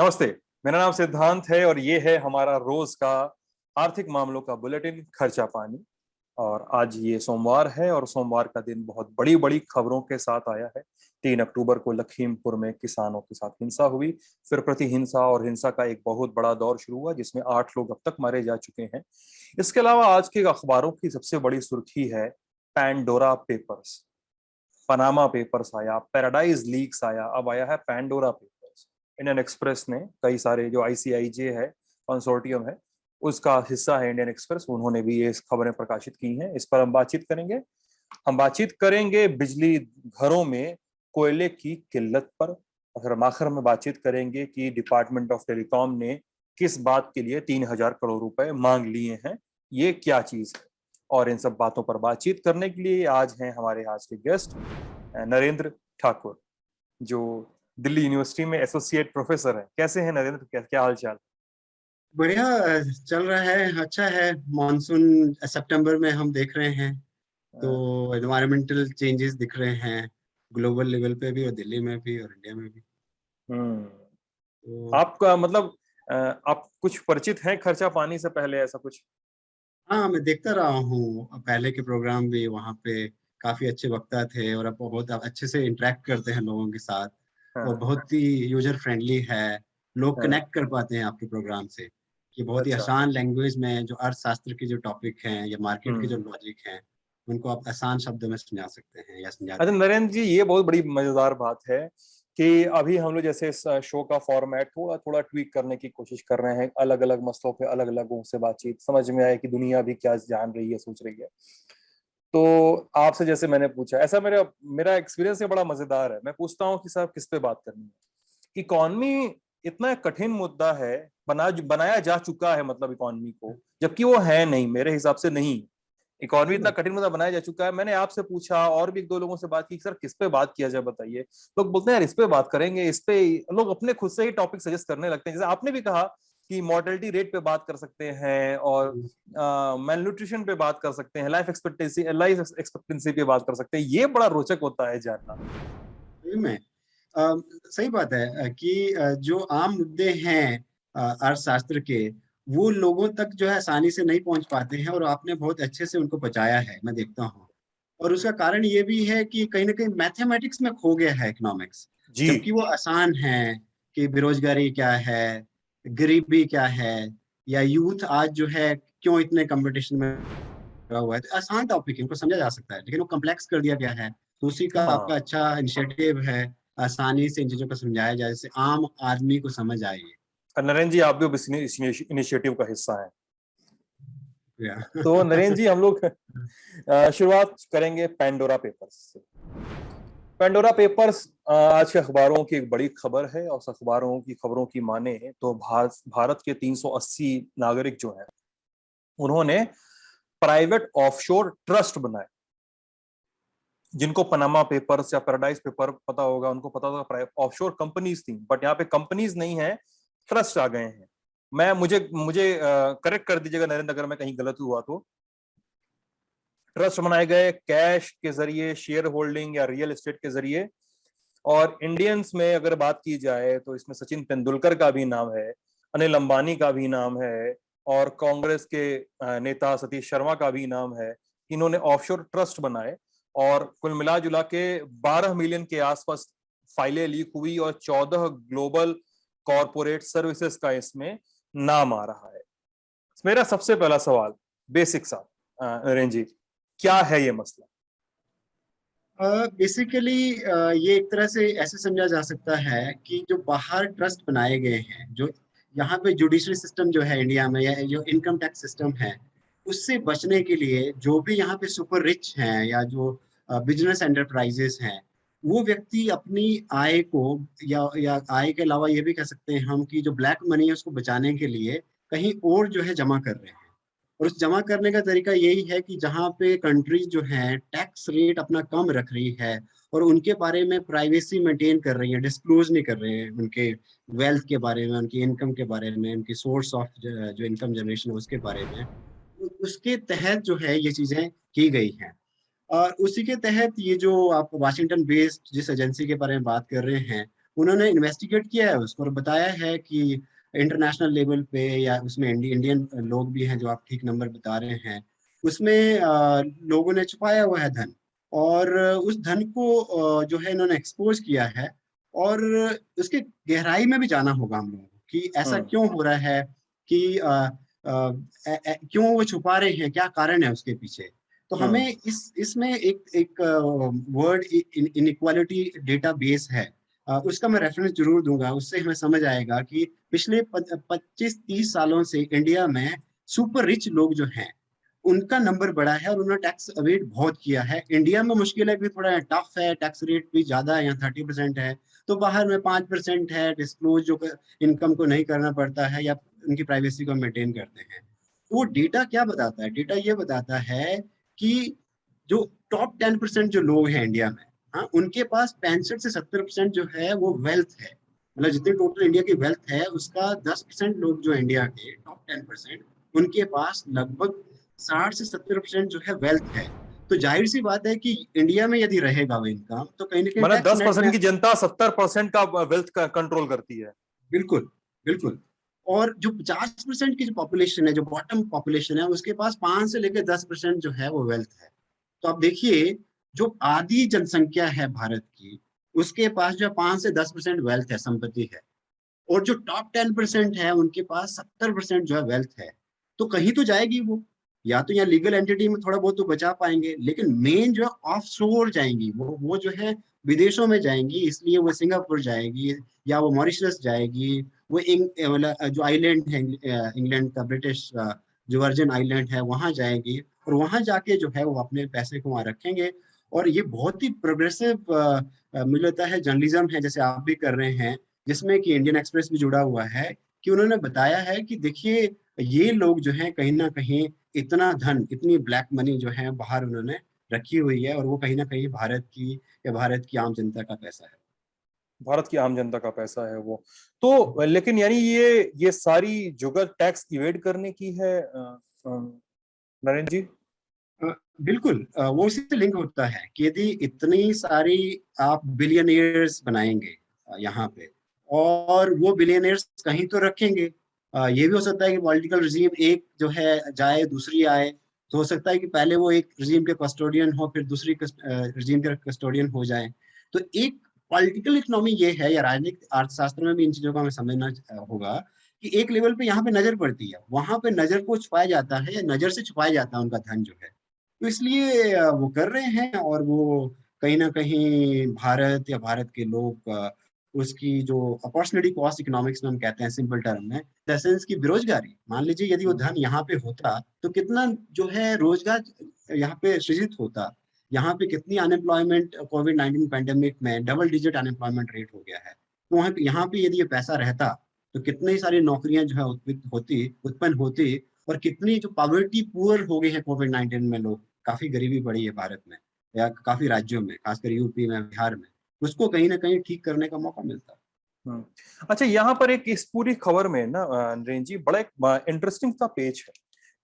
नमस्ते। मेरा नाम सिद्धांत है और ये है हमारा रोज का आर्थिक मामलों का बुलेटिन खर्चा पानी। और आज ये सोमवार है और सोमवार का दिन बहुत बड़ी बड़ी खबरों के साथ आया है। 3 अक्टूबर को लखीमपुर में किसानों के साथ हिंसा हुई, फिर प्रतिहिंसा और हिंसा का एक बहुत बड़ा दौर शुरू हुआ जिसमें 8 लोग अब तक मारे जा चुके हैं। इसके अलावा आज के अखबारों की सबसे बड़ी सुर्खी है पैंडोरा पेपर्स। पनामा पेपर्स आया, पैराडाइज लीक्स आया, अब आया है पैंडोरा पेपर्स। इंडियन एक्सप्रेस ने कई सारे जो आईसीआईजे है, कंसोर्टियम है, उसका हिस्सा है इंडियन एक्सप्रेस, उन्होंने भी ये खबरें प्रकाशित की हैं। इस पर हम बातचीत करेंगे। हम बातचीत करेंगे बिजली घरों में कोयले की किल्लत पर। और फिर हम आखिर में बातचीत करेंगे कि डिपार्टमेंट ऑफ टेलीकॉम ने किस बात के लिए 3,000 करोड़ रुपए मांग लिए हैं, ये क्या चीज है। और इन सब बातों पर बातचीत करने के लिए आज हैं हमारे आज के गेस्ट नरेंद्र ठाकुर, जो दिल्ली यूनिवर्सिटी में एसोसिएट प्रोफेसर है। कैसे हैं नरेंद्र, क्या क्या हाल चाल? बढ़िया चल रहा है। अच्छा है। मॉनसून सितंबर में हम देख रहे हैं तो एनवायरमेंटल चेंजेस दिख रहे हैं ग्लोबल लेवल पे भी और दिल्ली में भी और इंडिया में भी। हम्म। तो आपका मतलब आप कुछ परिचित हैं खर्चा पानी से पहले, ऐसा कुछ? हाँ, मैं देखता रहा हूँ पहले के प्रोग्राम भी। वहाँ पे काफी अच्छे वक्ता थे और अब बहुत अच्छे से इंटरेक्ट करते हैं लोगों के साथ और हाँ। बहुत ही यूजर फ्रेंडली है। लोग हाँ। कनेक्ट कर पाते हैं आपके प्रोग्राम से कि बहुत ही अच्छा। आसान लैंग्वेज में जो अर्थशास्त्र के जो टॉपिक हैं या मार्केट के जो हम्म। लॉजिक हैं उनको आप आसान शब्दों में समझा सकते हैं या अच्छा समझाते हैं। नरेंद्र जी, ये बहुत बड़ी मजेदार बात है कि अभी हम लोग जैसे इस शो का फॉर्मेट थोड़ा थोड़ा ट्वीक करने की कोशिश कर रहे हैं, अलग अलग मसलों पे अलग अलग लोगों से बातचीत, समझ में आए कि दुनिया भी क्या जान रही है, सोच रही है। तो आपसे जैसे मैंने पूछा, ऐसा मेरा मेरा एक्सपीरियंस है, बड़ा मजेदार है। मैं पूछता हूँ कि साहब किस पे बात करनी है। इकॉनमी इतना कठिन मुद्दा है, बनाया जा चुका है मतलब इकॉनमी को, जबकि वो है नहीं, मेरे हिसाब से नहीं। इकॉनमी सही इतना बात। कठिन मुद्दा बनाया जा चुका है। मैंने आपसे पूछा और भी एक दो लोगों से बात की, सर किस पे बात किया जाए बताइए। लोग बोलते हैं यार इस पे बात करेंगे, इस पे। लोग अपने खुद से ही टॉपिक सजेस्ट करने लगते हैं। जैसे आपने भी कहा कि मॉर्टेलिटी रेट पे बात कर सकते हैं और मेल न्यूट्रिशन पे बात कर सकते हैं, लाइफ एक्सपेक्टेंसी पे बात कर सकते हैं। ये बड़ा रोचक होता है जानना। सही में सही बात है कि जो आम मुद्दे हैं अर्थशास्त्र के वो लोगों तक जो है आसानी से नहीं पहुंच पाते हैं और आपने बहुत अच्छे से उनको बचाया है, मैं देखता हूँ। और उसका कारण ये भी है कि कहीं ना कहीं मैथमेटिक्स में खो गया है इकोनॉमिक्स। जी। जबकि वो आसान है कि बेरोजगारी क्या है, गरीबी क्या है, या यूथ आज जो है क्यों इतने कंपटीशन में लगा हुआ है। तो आसान टॉपिक है, उनको समझा जा सकता है, लेकिन वो कम्प्लेक्स कर दिया गया है। तो उसी का आपका हाँ। अच्छा इनिशिएटिव है, आसानी से इन चीजों को समझाया जाए जिससे आम आदमी को समझ आए। और नरेंद्र जी, आप भी इस इनिशिएटिव का हिस्सा हैं। या तो नरेंद्र जी, हम लोग शुरुआत करेंगे पेंडोरा पेपर्स से। पेंडोरा पेपर्स आज के अखबारों की एक बड़ी खबर है और अखबारों की खबरों की माने तो भारत के 380 नागरिक जो हैं, उन्होंने प्राइवेट ऑफशोर ट्रस्ट बनाए। जिनको पनामा पेपर्स या पैराडाइज पेपर पता होगा, उनको पता होगा ऑफशोर कंपनीज थी, बट यहाँ पे कंपनीज नहीं है, ट्रस्ट आ गए हैं। मैं मुझे मुझे करेक्ट कर दीजिएगा नरेंद्र अगर मैं कहीं गलत हुआ तो। ट्रस्ट बनाए गए कैश के जरिए, शेयर होल्डिंग या रियल एस्टेट के जरिए। और इंडियंस में अगर बात की जाए तो इसमें सचिन तेंदुलकर का भी नाम है, अनिल अंबानी का भी नाम है, और कांग्रेस के नेता सतीश शर्मा का भी नाम है। इन्होंने ऑफशोर ट्रस्ट बनाए और कुल मिला जुला के 12 मिलियन के आसपास फाइलें लीक हुई और 14 ग्लोबल कॉरपोरेट सर्विसेज का इसमें नाम आ रहा है। मेरा सबसे पहला सवाल बेसिक सा, नरेंद्र जी, क्या है ये मसला? बेसिकली ये एक तरह से ऐसे समझा जा सकता है कि जो बाहर ट्रस्ट बनाए गए हैं, जो यहाँ पे जुडिशरी सिस्टम जो है इंडिया में या जो इनकम टैक्स सिस्टम है, उससे बचने के लिए जो भी यहाँ पे सुपर रिच हैं या जो बिजनेस एंटरप्राइजेस हैं, वो व्यक्ति अपनी आय को या आय के अलावा ये भी कह सकते हैं हम कि जो ब्लैक मनी है उसको बचाने के लिए कहीं और जो है जमा कर रहे हैं। और उस जमा करने का तरीका यही है कि जहाँ पे कंट्रीज जो है टैक्स रेट अपना कम रख रही है और उनके बारे में प्राइवेसी मेंटेन कर रही है, डिस्क्लोज नहीं कर रहे हैं उनके वेल्थ के बारे में, उनकी इनकम के बारे में, उनकी सोर्स ऑफ जो इनकम जनरेशन है उसके बारे में, उसके तहत जो है ये चीजें की गई हैं। और उसी के तहत ये जो आप वाशिंगटन बेस्ड जिस एजेंसी के बारे में बात कर रहे हैं, उन्होंने इन्वेस्टिगेट किया है उसको और बताया है कि इंटरनेशनल लेवल पे या उसमें इंडियन लोग भी हैं, जो आप ठीक नंबर बता रहे हैं, उसमें लोगों ने छुपाया हुआ है धन, और उस धन को जो है इन्होंने एक्सपोज किया है, और उसके गहराई में भी जाना होगा हम लोगों को कि ऐसा हम्म। क्यों हो रहा है, कि क्यों वो छुपा रहे हैं, क्या कारण है उसके पीछे। तो हम्म। हमें इसमें एक वर्ड इनइक्वालिटी डेटाबेस है, उसका मैं रेफरेंस जरूर दूंगा, उससे हमें समझ आएगा कि पिछले 25-30 सालों से इंडिया में सुपर रिच लोग जो हैं उनका नंबर बढ़ा है, और उन्होंने टैक्स अवेट बहुत किया है। इंडिया में मुश्किल है कि थोड़ा टफ है, टैक्स रेट भी ज्यादा है, यहाँ 30% है, तो बाहर में 5% है, डिस्क्लोज जो इनकम को नहीं करना पड़ता है या उनकी प्राइवेसी को मेंटेन करते हैं। वो डेटा क्या बताता है? डेटा ये बताता है कि जो टॉप 10% जो लोग हैं इंडिया में, हाँ, उनके पास 65 से 70% जो है वो वेल्थ है। मतलब जितनी टोटल इंडिया की वेल्थ है उसका 10% लोग जो इंडिया के टॉप 10%, उनके पास लगभग 60 से 70% जो है वेल्थ है। तो जाहिर सी बात है कि इंडिया में यदि रहेगा वो इनकम, तो कहीं ना कहीं मतलब टैक्स नेट में। 10% की जनता 70% का वेल्थ का कंट्रोल करती है। बिल्कुल, बिल्कुल। और जो 50% की जो पॉपुलेशन है, जो बॉटम पॉपुलेशन है, उसके पास 5 से लेकर 10% जो है वो वेल्थ है। तो आप देखिए, जो आधी जनसंख्या है भारत की, उसके पास जो 5 से 10% वेल्थ है, संपत्ति है, और जो टॉप 10% है उनके पास 70% जो है वेल्थ है। तो कहीं तो जाएगी वो, या तो यहाँ लीगल एंटिटी में थोड़ा बहुत तो बचा पाएंगे, लेकिन मेन जो है ऑफ शोर जाएंगी, वो जो है विदेशों में जाएंगी, इसलिए वो सिंगापुर जाएगी, या वो मॉरिशस जाएगी, वो मतलब जो आइलैंड है इंग्लैंड का, ब्रिटिश जो वर्जिन आइलैंड है, वहां जाएगी, और वहां जाके जो है वो अपने पैसे को वहां रखेंगे। और ये बहुत ही प्रोग्रेसिव मुझे लगता है जर्नलिज्म है, जैसे आप भी कर रहे हैं, जिसमें कि इंडियन एक्सप्रेस भी जुड़ा हुआ है, कि उन्होंने बताया है कि देखिए, ये लोग जो हैं कहीं ना कहीं इतना धन, इतनी ब्लैक मनी जो है बाहर उन्होंने रखी हुई है, और वो कहीं ना कहीं भारत की या भारत की आम जनता का पैसा है। भारत की आम जनता का पैसा है वो। तो लेकिन यानी ये सारी जुगत टैक्स इवेड करने की है, नरेंद्र जी? बिल्कुल, वो उसी से लिंक होता है कि यदि इतनी सारी आप बिलियनियर्स बनाएंगे यहाँ पे, और वो बिलियनियर्स कहीं तो रखेंगे। ये भी हो सकता है कि पॉलिटिकल रिजीम एक जो है जाए, दूसरी आए, तो हो सकता है कि पहले वो एक रिजीम के कस्टोडियन हो, फिर दूसरी रिजीम के कस्टोडियन हो जाए। तो एक पॉलिटिकल इकोनॉमी ये है, या राजनीतिक अर्थशास्त्र में भी इन चीजों का हमें समझना होगा, कि एक लेवल पे यहाँ पे नजर पड़ती है, वहां पे नजर को छुपाया जाता है, या नजर से छुपाया जाता है उनका धन जो है। तो इसलिए वो कर रहे हैं, और वो कहीं ना कहीं भारत या भारत के लोग उसकी जो अपॉर्चुनिटी कॉस्ट इकोनॉमिक्स में हम कहते हैं सिंपल टर्म में, द सेंस की बेरोजगारी, मान लीजिए यदि वो धन यहाँ पे होता तो कितना जो है रोजगार यहाँ पे सृजित होता। यहाँ पे कितनी अनएम्प्लॉयमेंट, कोविड-19 पैंडेमिक में डबल डिजिट अनएम्प्लॉयमेंट रेट हो गया है, तो वहाँ यहाँ पे यदि ये पैसा रहता, तो कितनी सारी नौकरियां जो है उत्पन्न होती, और कितनी जो पॉवर्टी पुअर हो गए हैं कोविड-19 में लोग, काफी गरीबी बढ़ी है भारत में, या काफी राज्यों में, खासकर यूपी में, बिहार में, उसको कहीं ना कहीं ठीक करने का मौका मिलता है। हम्म। अच्छा, यहाँ पर एक इस पूरी खबर में ना नरेंद्र जी, बड़ा एक इंटरेस्टिंग सा पेज है।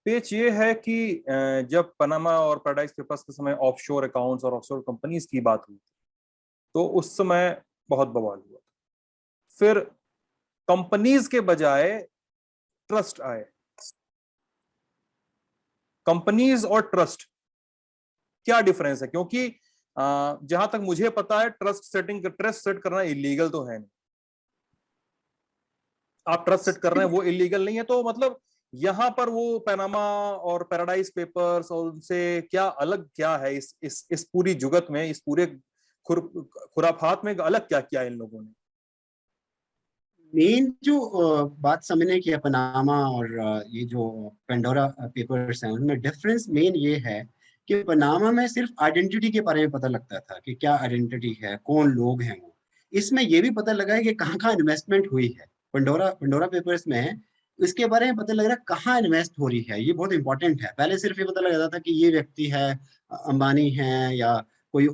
पेज ये है कि जब पनामा और पैराडाइज पेपर्स के समय ऑफशोर अकाउंट्स और ऑफशोर कंपनीज की बात हुई, तो उस समय बहुत बवाल हुआ। फिर कंपनीज के बजाय ट्रस्ट आए। कंपनीज और ट्रस्ट, क्या डिफरेंस है? क्योंकि जहां तक मुझे पता है, ट्रस्ट सेट करना इलीगल तो है नहीं। आप ट्रस्ट सेट कर रहे हैं वो इलीगल नहीं है, तो मतलब यहां पर वो पनामा और पैराडाइज पेपर्स और उनसे क्या अलग, क्या है इस पूरी जुगत में, इस पूरे खुराफात में अलग क्या किया इन लोगों ने? मेन जो बात समझने की है पनामा और ये जो पेंडोरा पेपर्स हैं, उनमें डिफरेंस मेन ये है कि पनामा में सिर्फ आइडेंटिटी के बारे में पता लगता था कि क्या आइडेंटिटी है, कौन लोग हैं वो। इसमें ये भी पता लगा है कि कहाँ कहाँ इन्वेस्टमेंट हुई है। पेंडोरा पेंडोरा पेपर्स में इसके बारे में पता लग रहा है कहाँ इन्वेस्ट हो रही है, ये बहुत इंपॉर्टेंट है। पहले सिर्फ ये पता लग जाता था कि ये व्यक्ति है, अंबानी है, या कोई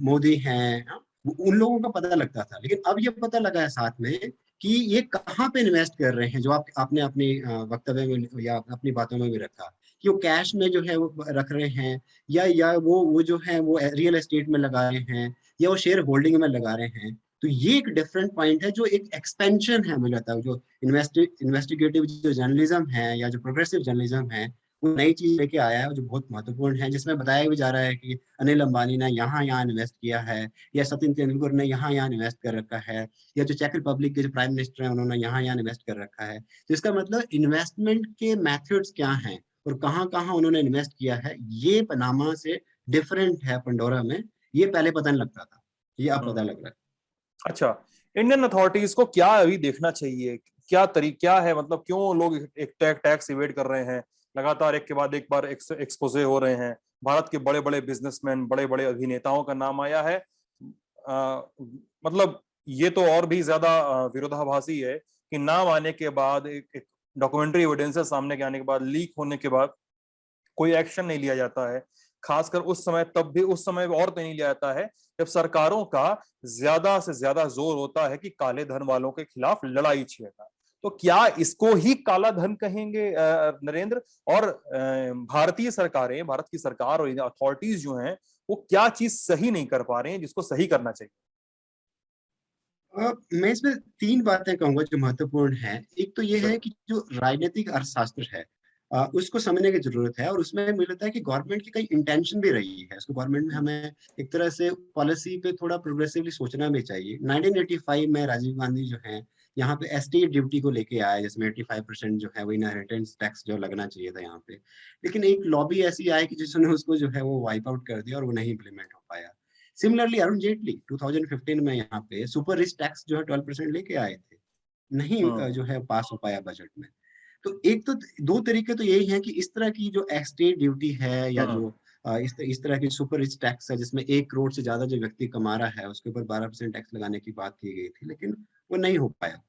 मोदी है, उन लोगों का पता लगता था। लेकिन अब ये पता लगा है साथ में कि ये कहाँ पे इन्वेस्ट कर रहे हैं, जो आपने अपनी वक्तव्य में या अपनी बातों में भी रखा, कि वो कैश में जो है वो रख रहे हैं, या वो जो है वो रियल एस्टेट में लगा रहे हैं, या वो शेयर होल्डिंग में लगा रहे हैं। तो ये एक डिफरेंट पॉइंट है, जो एक एक्सपेंशन है मुझे लगता है, जो इन्वेस्टिगेटिव जो जर्नलिज्म है या जो प्रोग्रेसिव जर्नलिज्म है, वो नई चीज लेके आया है जो बहुत महत्वपूर्ण है, जिसमें बताया भी जा रहा है कि अनिल अंबानी ने यहाँ यहाँ इन्वेस्ट किया है, या सचिन तेंदुलकर ने यहाँ यहाँ इन्वेस्ट कर रखा है, या जो चेक रिपब्लिक के जो प्राइम मिनिस्टर हैं उन्होंने यहाँ यहाँ इन्वेस्ट कर रखा है। तो इसका मतलब इन्वेस्टमेंट के मेथड्स क्या हैं और कहाँ कहाँ उन्होंने इन्वेस्ट किया है, ये पनामा से डिफरेंट है पंडोरा में। ये पहले पता नहीं लगता था, ये अब पता लग रहा है। अच्छा, इंडियन अथॉरिटीज को क्या अभी देखना चाहिए, क्या तरीका है, मतलब क्यों लोग एक टैक्स इवेड कर रहे हैं, लगातार एक के बाद एक बार एक्सपोजे हो रहे हैं। भारत के बड़े बड़े बिजनेसमैन, बड़े बड़े अभिनेताओं का नाम आया है। मतलब ये तो और भी ज्यादा विरोधाभासी है कि नाम आने के बाद, एक डॉक्यूमेंट्री एविडेंसेस सामने के आने के बाद, लीक होने के बाद कोई एक्शन नहीं लिया जाता है। खासकर उस समय, तब भी उस समय और तो नहीं लिया जाता है जब सरकारों का ज्यादा से ज्यादा जोर होता है कि काले धन वालों के खिलाफ लड़ाई छेड़ना। तो क्या इसको ही काला धन कहेंगे नरेंद्र? और भारतीय सरकारें, भारत की सरकार और अथॉरिटीज जो हैं, वो क्या चीज सही नहीं कर पा रहे हैं जिसको सही करना चाहिए? मैं इसमें तीन बातें कहूंगा जो महत्वपूर्ण है। एक तो ये है जरूर। कि जो राजनीतिक अर्थशास्त्र है, उसको समझने की जरूरत है, और उसमें मुझे लगता है कि गवर्नमेंट की कई इंटेंशन भी रही है। उसको गवर्नमेंट में हमें एक तरह से पॉलिसी पे थोड़ा प्रोग्रेसिवली सोचना भी चाहिए। 1985 में राजीव गांधी जो है यहाँ पे एस्टेट ड्यूटी को लेके आए, जिसमें 85% जो है वो इनहेरिटेंस टैक्स जो लगना चाहिए था यहाँ पे। लेकिन एक लॉबी ऐसी आई कि जिसने उसको जो है वो वाइप आउट कर दिया और वो नहीं इम्प्लीमेंट हो पाया। सिमिलरली अरुण जेटली 2015 में यहाँ पे सुपर रिच टैक्स जो है 12% लेके आए थे, नहीं हम्म। जो है पास हो पाया बजट में। तो एक तो दो तरीके तो यही है कि इस तरह की जो एस्टेट ड्यूटी है, या हम्म। जो इस तरह की सुपर रिच टैक्स है जिसमें 1 करोड़ से ज्यादा जो व्यक्ति कमा रहा है उसके ऊपर 12% टैक्स लगाने की बात की गई थी, लेकिन वो नहीं हो पाया।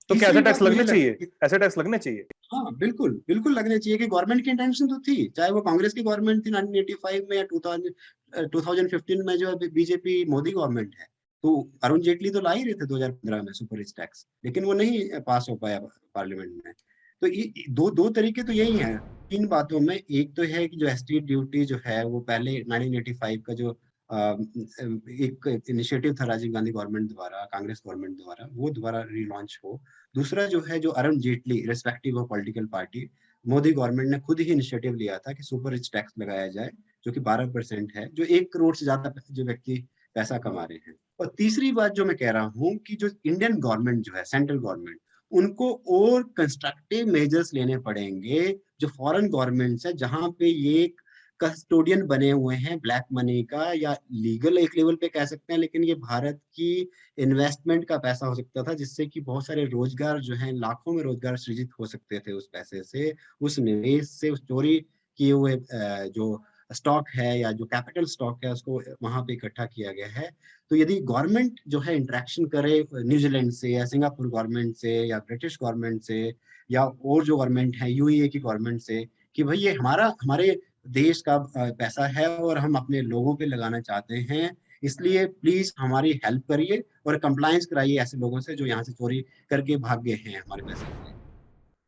तो क्या ऐसे तीसरी टैक्स बात मुझे लगने लगती चाहिए? है कि ऐसे टैक्स लगने चाहिए? हाँ बिल्कुल बिल्कुल लगने चाहिए, कि गवर्नमेंट की इंटेंशन तो थी, चाहे वो कांग्रेस की गवर्नमेंट थी 1985 में या 2015 में जो बीजेपी मोदी गवर्नमेंट है। तो अरुण जेटली तो ला ही रहे थे 2015 में सुपर रिच टैक्स, लेकिन वो नहीं पास हो पाया पार्लियामेंट में। तो ये दो दो तरीके तो यही हैं तीन बातों में। एक तो है कि जो एस्टेट ड्यूटी जो है वो पहले 1985 का जो एक इनिशिएटिव था राजीव गांधी गवर्नमेंट द्वारा, कांग्रेस गवर्नमेंट द्वारा, वो दोबारा रिलॉन्च हो। दूसरा जो है, जो Arun Jaitley respective of political party, Modi government ने खुद ही इनिशिएटिव लिया था कि सुपर रिच टैक्स लगाया जाए, जो कि 12% है, जो 1 करोड़ से ज्यादा जो व्यक्ति पैसा कमा रहे हैं। और तीसरी बात जो मैं कह रहा हूँ कि जो इंडियन गवर्नमेंट जो है, सेंट्रल गवर्नमेंट, उनको और कंस्ट्रक्टिव मेजर्स लेने पड़ेंगे। जो फॉरेन गवर्नमेंट्स है जहां पे ये कस्टोडियन बने हुए हैं ब्लैक मनी का, या लीगल एक लेवल पे कह सकते हैं, लेकिन ये भारत की इन्वेस्टमेंट का पैसा हो सकता था, जिससे कि बहुत सारे रोजगार जो हैं, लाखों में रोजगार सृजित हो सकते थे उस पैसे से, उस निवेश से, उस चोरी किए हुए जो स्टॉक है या जो कैपिटल स्टॉक है उसको वहां पे इकट्ठा किया गया है। तो यदि गवर्नमेंट जो है इंटरेक्शन करे न्यूजीलैंड से या सिंगापुर गवर्नमेंट से या ब्रिटिश गवर्नमेंट से, या और जो गवर्नमेंट है यूएई की गवर्नमेंट से, कि भाई ये हमारे देश का पैसा है और हम अपने लोगों पे लगाना चाहते हैं, इसलिए प्लीज हमारी हेल्प करिए और कंप्लायंस कराइए ऐसे लोगों से जो यहाँ से चोरी करके भाग गए हैं हमारे पैसे के लिए।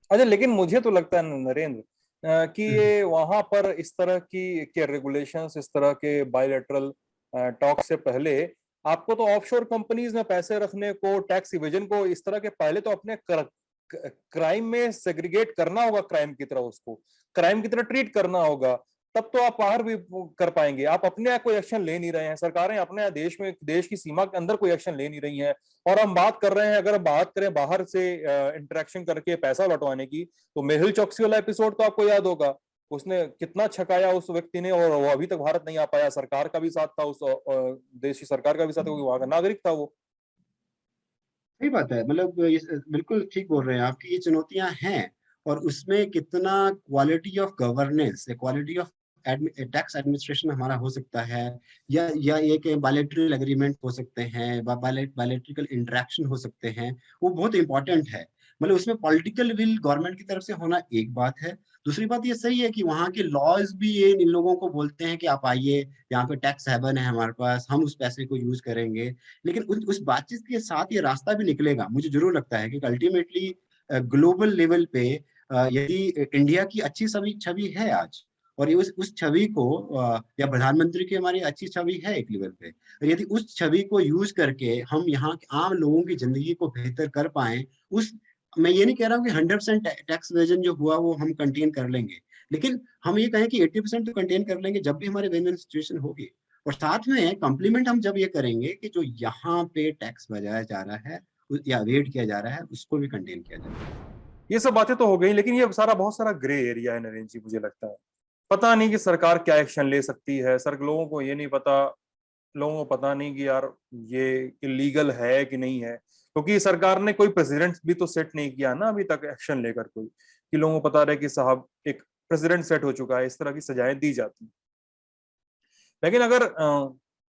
अच्छा, लेकिन मुझे तो लगता है नरेंद्र कि हम्म, ये वहां पर इस तरह की के रेगुलेशंस, इस तरह के बायलैटरल टॉक से पहले आपको तो ऑफशोर कंपनीज में पैसे रखने को, टैक्स इवेजन को, इस तरह के पहले तो अपने क्राइम में सेग्रीगेट करना होगा, क्राइम की तरह उसको क्राइम की तरह ट्रीट करना होगा। तब तो आप बाहर भी कर पाएंगे। आप अपने यहाँ कोई एक्शन ले नहीं रहे हैं, सरकारें अपने यहाँ देश में, देश की सीमा के अंदर कोई एक्शन ले नहीं रही हैं। और हम बात कर रहे हैं, अगर बात करें बाहर से इंटरेक्शन करके पैसा लौटवाने की, तो मेहुल चौकसी वाला एपिसोड तो आपको याद होगा। उसने कितना छकाया उस व्यक्ति ने, और वो अभी तक भारत नहीं आ पाया। सरकार का भी साथ था, उस देश की सरकार का भी साथ, क्योंकि वहां का नागरिक था वो। सही बात है, मतलब ये बिल्कुल ठीक बोल रहे हैं आप कि ये चुनौतियां हैं, और उसमें कितना quality of governance, quality of tax administration हमारा हो सकता है, या एक बायलैटरल एग्रीमेंट हो सकते हैं, बायलैटरल इंटरेक्शन हो सकते हैं, वो बहुत इंपॉर्टेंट है। मतलब उसमें पॉलिटिकल विल गवर्नमेंट की तरफ से होना एक बात है। दूसरी बात ये सही है कि वहाँ के लॉज भी ये इन लोगों को बोलते हैं कि आप आइए, यहाँ पे टैक्स हेवन है हमारे पास, हम उस पैसे को यूज करेंगे। लेकिन उस बातचीत के साथ ये रास्ता भी निकलेगा, मुझे जरूर लगता है कि अल्टीमेटली ग्लोबल लेवल पे यदि इंडिया की अच्छी छवि छवि है आज, और ये उस छवि को या प्रधानमंत्री की हमारी अच्छी छवि है एक लेवल पे, और यदि उस छवि को यूज करके हम यहाँ के आम लोगों की जिंदगी को बेहतर कर पाए, उस मैं ये नहीं कह रहा हूँ कि 100% टैक्स इवेजन जो हुआ वो हम कंटेन कर लेंगे, लेकिन हम ये कहें कि 80% तो कंटेन कर लेंगे जब भी हमारे विन विन सिचुएशन होगी। और साथ में कॉम्प्लीमेंट हम जब ये करेंगे कि जो यहाँ पे टैक्स बजाया जा रहा है या वेट किया जा रहा है उसको भी कंटेन किया जाए। ये सब बातें तो हो गई, लेकिन ये सारा बहुत सारा ग्रे एरिया है नरेंद्र जी, मुझे लगता है। पता नहीं कि सरकार क्या एक्शन ले सकती है। सर, लोगों को ये नहीं पता, लोगों को पता नहीं कि यार ये इलीगल है कि नहीं है, क्योंकि सरकार ने कोई प्रेसिडेंट भी तो सेट नहीं किया ना अभी तक एक्शन लेकर कोई, कि लोगों को पता रहे कि साहब एक प्रेसिडेंट सेट हो चुका है, इस तरह की सजाएं दी जाती। लेकिन अगर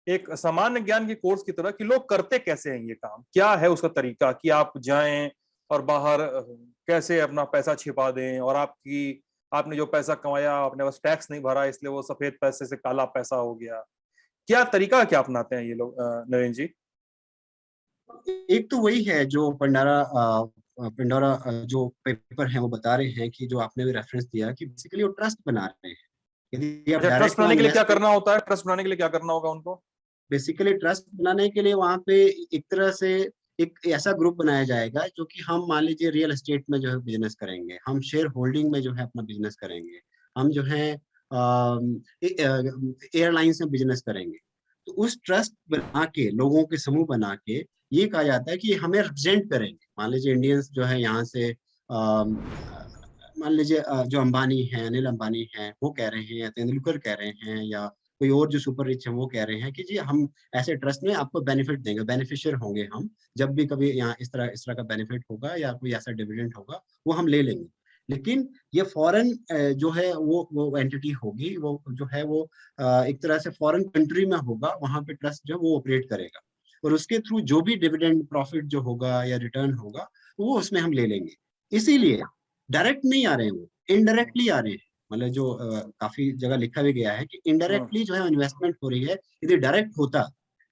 एक सामान्य ज्ञान की कोर्स की तरह कि लोग करते कैसे हैं ये काम, क्या है उसका तरीका कि आप जाएं और बाहर कैसे अपना पैसा छिपा दें, और आपने जो पैसा कमाया आपने बस टैक्स नहीं भरा इसलिए वो सफेद पैसे से काला पैसा हो गया। क्या तरीका क्या अपनाते हैं ये लोग नरेंद्र जी? एक तो वही है जो पंडोरा जो पेपर है वो बता रहे हैं कि जो आपने भी रेफरेंस दिया कि बेसिकली वो ट्रस्ट बना रहे हैं। यदि आप अच्छा, ट्रस्ट डायरेक्ट वहाँ बनाने के लिए क्या इन्वेस्ट, करना होता है? ट्रस्ट बनाने के लिए क्या करना होगा उनको? बेसिकली ट्रस्ट बनाने के लिए वहाँ पे एक तरह से एक ऐसा ग्रुप बनाया जाएगा जो कि हम मान लीजिए रियल एस्टेट में जो है बिजनेस करेंगे, हम शेयर होल्डिंग में जो है अपना बिजनेस करेंगे, हम जो है एयरलाइंस में बिजनेस करेंगे। तो उस ट्रस्ट बना के लोगों के समूह बना के ये कहा जाता है कि हमें रिप्रेजेंट करेंगे। मान लीजिए इंडियंस जो है यहाँ से मान लीजिए जो अंबानी है, अनिल अंबानी है, वो कह रहे हैं, या तेंदुलकर कह रहे हैं, या कोई और जो सुपर रिच है वो कह रहे हैं कि जी हम ऐसे ट्रस्ट में आपको बेनिफिट देंगे, बेनिफिशियर होंगे हम, जब भी कभी यहाँ इस तरह का बेनिफिट होगा या कोई ऐसा डिविडेंड होगा वो हम ले लेंगे। लेकिन ये फॉरेन जो है वो एंटिटी होगी, वो जो है वो एक तरह से फॉरेन कंट्री में होगा, वहां पे ट्रस्ट जो है वो ऑपरेट करेगा, और उसके थ्रू जो भी डिविडेंड प्रॉफिट जो होगा या रिटर्न होगा वो उसमें हम ले लेंगे। इसीलिए डायरेक्ट नहीं आ रहे हैं, वो इनडायरेक्टली आ रहे हैं। मतलब जो काफी जगह लिखा भी गया है कि हम्म। इनडायरेक्टली जो है इन्वेस्टमेंट हो रही है। यदि डायरेक्ट होता,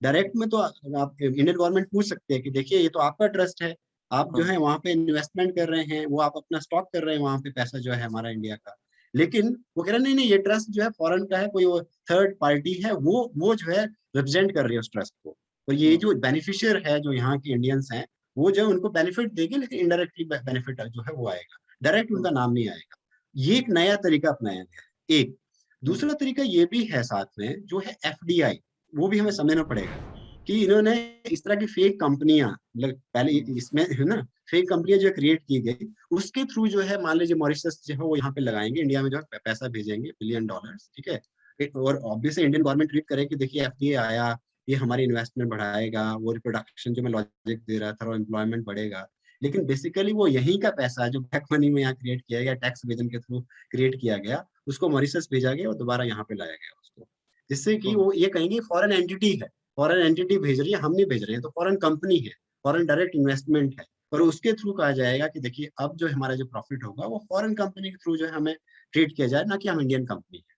डायरेक्ट में तो आप इंडियन गवर्नमेंट पूछ सकते हैं कि देखिए ये तो आपका ट्रस्ट है, आप जो हम्म। है वहां पे इन्वेस्टमेंट कर रहे हैं, वो आप अपना स्टॉक कर रहे हैं वहां पे, पैसा जो है हमारा इंडिया का। लेकिन वो कह रहे हैं नहीं नहीं, ये ट्रस्ट जो है फॉरेन का है, कोई वो थर्ड पार्टी है, वो जो है रिप्रेजेंट कर रही है उस ट्रस्ट को। और ये हम्म। जो बेनिफिशियर है जो यहाँ के इंडियंस हैं, वो जो है उनको बेनिफिट देंगे, लेकिन इनडायरेक्टली बेनिफिट जो है वो आएगा, डायरेक्ट हम्म। उनका नाम नहीं आएगा। ये एक नया तरीका अपनाया गया है एक। हम्म। दूसरा तरीका ये भी है साथ में जो है एफडीआई, वो भी हमें समझना पड़ेगा कि इन्होंने इस तरह की फेक कंपनियां, मतलब पहले हम्म। इसमें है ना, फेक कंपनियां जो क्रिएट की गई, उसके थ्रू जो है मान लीजिए मॉरिशस जो है वो यहाँ पे लगाएंगे, इंडिया में जो है पैसा भेजेंगे $1 बिलियन, ठीक है। और ऑब्वियसली इंडियन गवर्नमेंट ट्रीट करे कि देखिए एफडीआई आया, ये हमारी इन्वेस्टमेंट बढ़ाएगा, वो रिप्रोडक्शन जो मैं लॉजिक दे रहा था, और एम्प्लॉयमेंट बढ़ेगा। लेकिन बेसिकली वो यहीं का पैसा जो बैक मनी में यहाँ क्रिएट किया गया, टैक्स इवेजन के थ्रू क्रिएट किया गया, उसको मॉरिशस भेजा गया और दोबारा यहाँ पे लाया गया उसको, जिससे कि हम्म। वो ये कहेंगे फॉरेन एंटिटी है, फॉरेन एंटिटी भेज रही है, हम नहीं भेज रहे हैं, तो फॉरेन कंपनी है, फॉरेन डायरेक्ट इन्वेस्टमेंट है। और उसके थ्रू कहा जाएगा कि देखिए अब जो हमारा जो प्रॉफिट होगा वो फॉरेन कंपनी के थ्रू जो है हमें ट्रीट किया जाए, ना कि हम इंडियन कंपनी है।